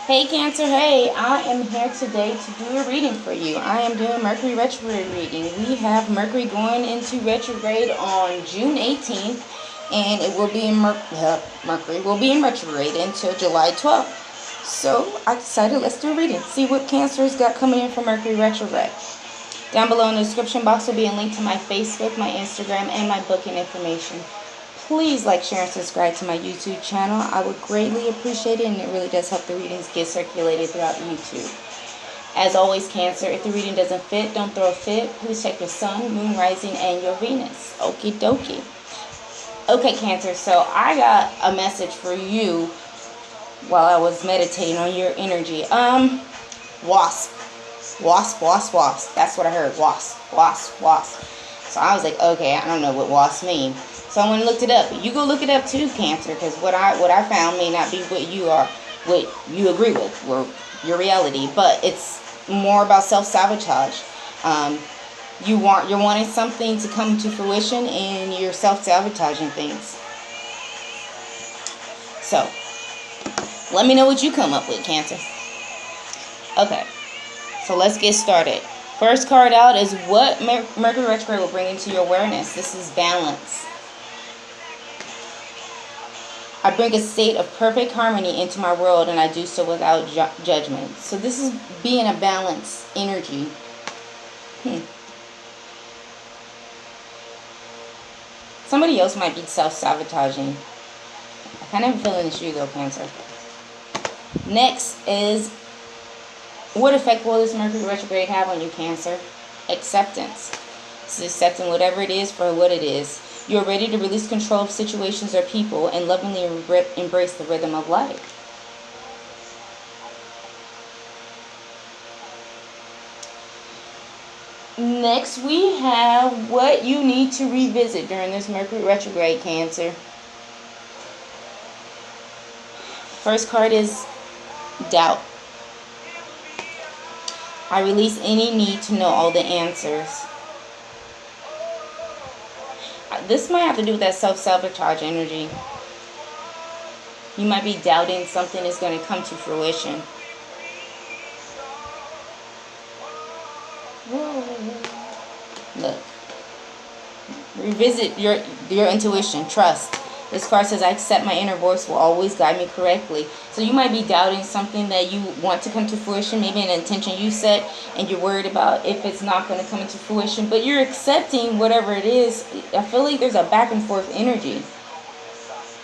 Hey Cancer, hey, I am here today to do a reading for you. I am doing Mercury Retrograde reading. We have Mercury going into retrograde on June 18th, and it will be in Mercury will be in retrograde until July 12th. So I decided let's do a reading. See what Cancer's got coming in for Mercury Retrograde. Down below in the description box will be a link to my Facebook, my Instagram, and my booking information. Please like, share, and subscribe to my YouTube channel. I would greatly appreciate it, and it really does help the readings get circulated throughout YouTube. As always, Cancer, if the reading doesn't fit, don't throw a fit. Please check your sun, moon, rising, and your Venus. Okie dokie. Okay, Cancer, so I got a message for you while I was meditating on your energy. Wasp. Wasp, wasp, wasp. That's what I heard. Wasp, wasp, wasp. So I was like, okay, I don't know what wasp means. So I went and looked it up. You go look it up too, Cancer, because what I found may not be what you agree with, or your reality. But it's more about self-sabotage. You're wanting something to come to fruition, and you're self-sabotaging things. So let me know what you come up with, Cancer. Okay, so let's get started. First card out is what Mercury Retrograde will bring into your awareness. This is balance. I bring a state of perfect harmony into my world, and I do so without judgment. So this is being a balanced energy. Somebody else might be self-sabotaging. I kind of have a feeling it's you though, Cancer. Next is, what effect will this Mercury Retrograde have on you, Cancer? Acceptance. It's accepting whatever it is for what it is. You are ready to release control of situations or people and lovingly embrace the rhythm of life. Next, we have what you need to revisit during this Mercury Retrograde, Cancer. First card is doubt. I release any need to know all the answers. This might have to do with that self-sabotage energy. You might be doubting something is going to come to fruition. Look. Revisit your intuition. Trust. This card says, I accept my inner voice will always guide me correctly. So you might be doubting something that you want to come to fruition, maybe an intention you set, and you're worried about if it's not going to come into fruition, but you're accepting whatever it is. I feel like there's a back and forth energy.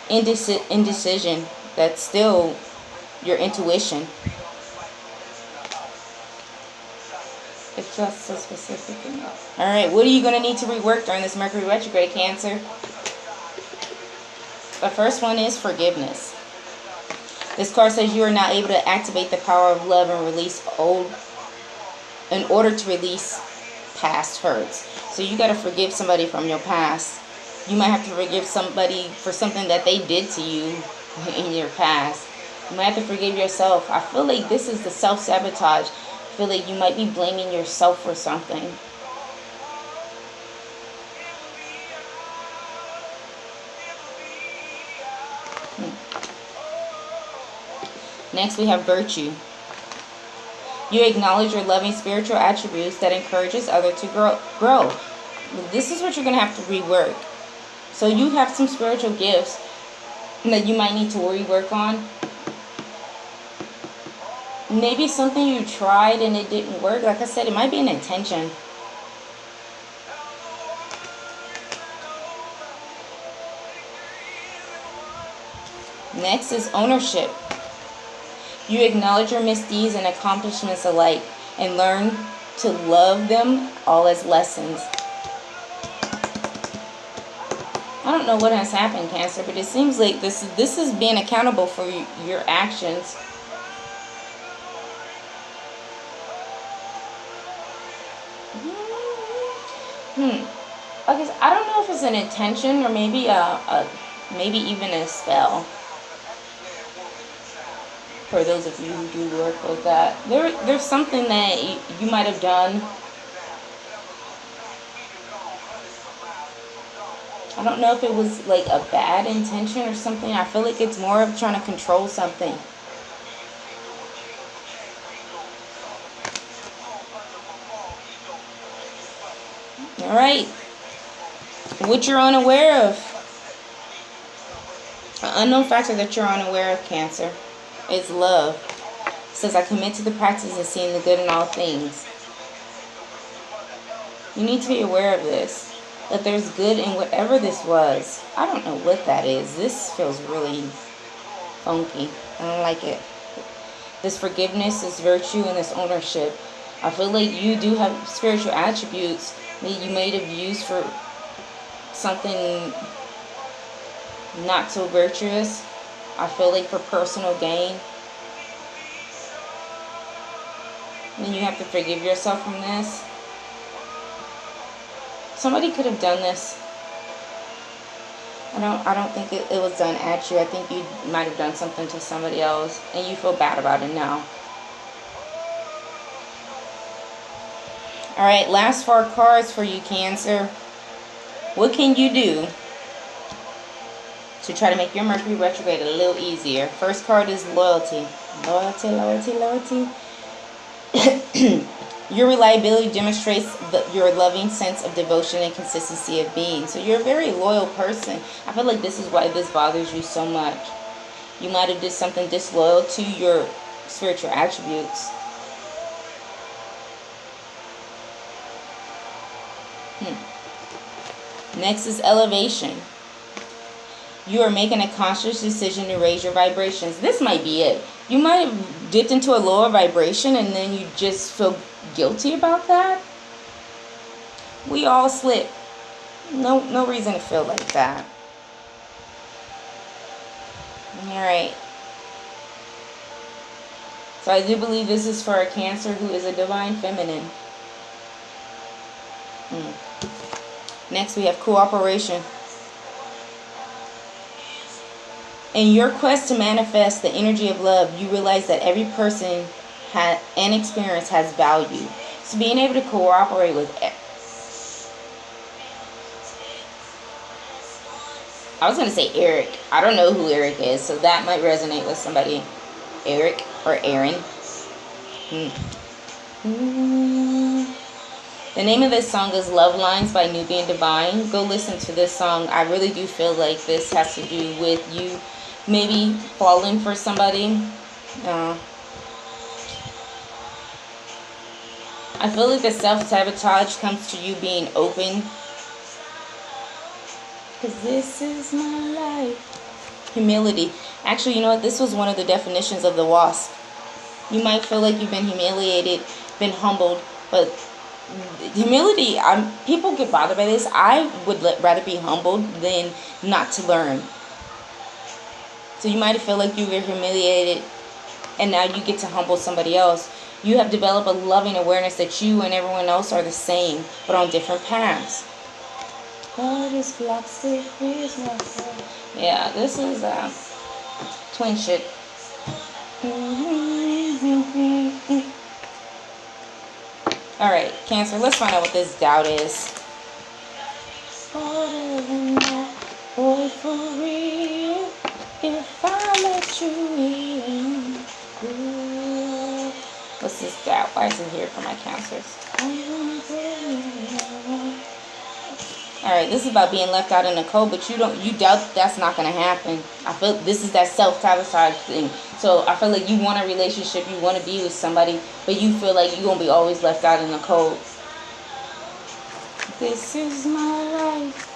Indecision. That's still your intuition. It's just so specific enough. Alright, what are you going to need to rework during this Mercury Retrograde, Cancer? The first one is forgiveness. This card says you are not able to activate the power of love and release in order to release past hurts. So you got to forgive somebody from your past. You might have to forgive somebody for something that they did to you in your past. You might have to forgive yourself. I feel like this is the self-sabotage. I feel like you might be blaming yourself for something. Next, we have virtue. You acknowledge your loving spiritual attributes that encourages others to grow. This is what you're going to have to rework. So you have some spiritual gifts that you might need to rework on. Maybe something you tried and it didn't work. Like I said, it might be an intention. Next is ownership. You acknowledge your misdeeds and accomplishments alike and learn to love them all as lessons. I don't know what has happened, Cancer, but it seems like this is being accountable for your actions. Okay, so I don't know if it's an intention or maybe maybe even a spell. For those of you who do work with that, there's something that you might have done. I don't know if it was like a bad intention or something. I feel like it's more of trying to control something. All right. What you're unaware of. An unknown factor that you're unaware of, Cancer, is love. It says, I commit to the practice of seeing the good in all things. You need to be aware of this. That there's good in whatever this was. I don't know what that is. This feels really funky. I don't like it. This forgiveness, this virtue, and this ownership. I feel like you do have spiritual attributes that you may have used for something not so virtuous. I feel like for personal gain. And you have to forgive yourself from this. Somebody could have done this. I don't think it was done at you. I think you might have done something to somebody else and you feel bad about it now. Alright, last 4 cards for you, Cancer. What can you do to try to make your Mercury retrograde a little easier? First card is loyalty. Loyalty, loyalty, loyalty. Your reliability demonstrates your loving sense of devotion and consistency of being. So you're a very loyal person. I feel like this is why this bothers you so much. You might have did something disloyal to your spiritual attributes. Next is elevation. You are making a conscious decision to raise your vibrations. This might be it. You might have dipped into a lower vibration and then you just feel guilty about that. We all slip. No reason to feel like that. Alright. So I do believe this is for a Cancer who is a divine feminine. Next we have cooperation. In your quest to manifest the energy of love, you realize that every person and experience has value. So being able to cooperate with... I was going to say Eric. I don't know who Eric is, so that might resonate with somebody. Eric or Aaron. The name of this song is Love Lines by Nubian Divine. Go listen to this song. I really do feel like this has to do with you maybe falling for somebody. I feel like the self-sabotage comes to you being open. Because this is my life. Humility. Actually, you know what? This was one of the definitions of the wasp. You might feel like you've been humiliated, been humbled, but humility, people get bothered by this. I would rather be humbled than not to learn. So you might feel like you were humiliated and now you get to humble somebody else. You have developed a loving awareness that you and everyone else are the same, but on different paths. Yeah, this is twin shit. Alright, Cancer, let's find out what this doubt is. Boy, for real, if I let you in. What's this doubt? Why is it here for my Cancers? Alright, this is about being left out in the cold, but you doubt that's not going to happen. I feel this is that self-sabotage thing. So I feel like you want a relationship, you want to be with somebody, but you feel like you're going to be always left out in the cold. This is my life.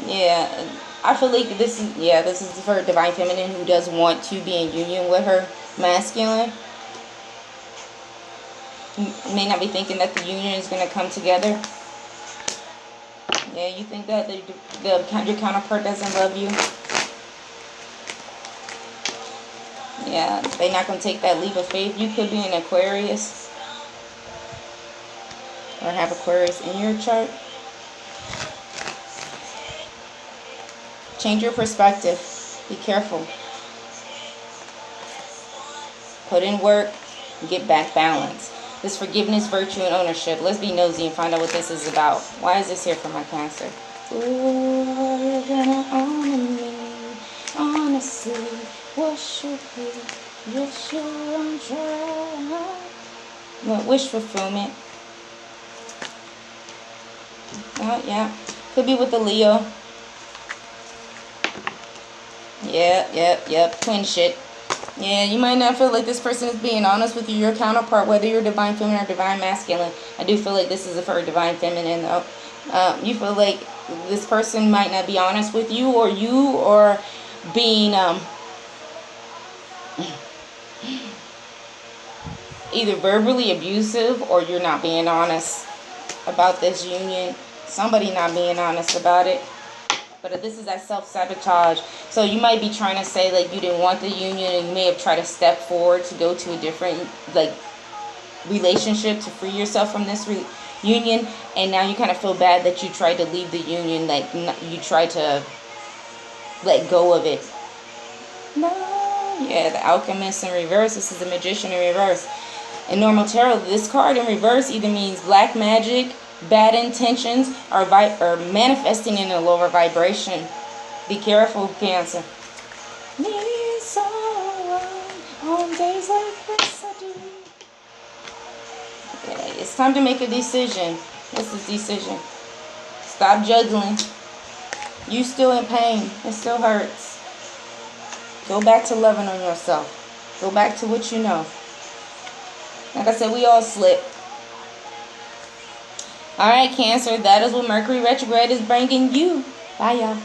Yeah, I feel like this is for a divine feminine who does want to be in union with her masculine. You may not be thinking that the union is going to come together. Yeah, you think that your counterpart doesn't love you. Yeah, they're not going to take that leap of faith. You could be an Aquarius or have Aquarius in your chart. Change your perspective. Be careful. Put in work. Get back balance. This forgiveness, virtue, and ownership. Let's be nosy and find out what this is about. Why is this here for my Cancer? Ooh, you're gonna honor me. Honestly, what should be? Yes, you're on track. Wish fulfillment. Oh, yeah. Could be with the Leo. Yep. Twin shit. Yeah, you might not feel like this person is being honest with you. Your counterpart, whether you're divine feminine or divine masculine. I do feel like this is for divine feminine, though. You feel like this person might not be honest with you, or you are being either verbally abusive, or you're not being honest about this union. Somebody not being honest about it. But this is that self-sabotage. So you might be trying to say like you didn't want the union, and you may have tried to step forward to go to a different like relationship to free yourself from this union, and now you kind of feel bad that you tried to leave the union, like you tried to let go of it. No, yeah, the Alchemist in reverse. This is the Magician in reverse. In normal tarot, this card in reverse either means black magic, bad intentions, or manifesting in a lower vibration. Be careful, Cancer. Need someone on days like this, I do. Okay, it's time to make a decision. What's this decision? Stop juggling. You still in pain. It still hurts. Go back to loving on yourself. Go back to what you know. Like I said, we all slip. Alright, Cancer, that is what Mercury Retrograde is bringing you. Bye, y'all.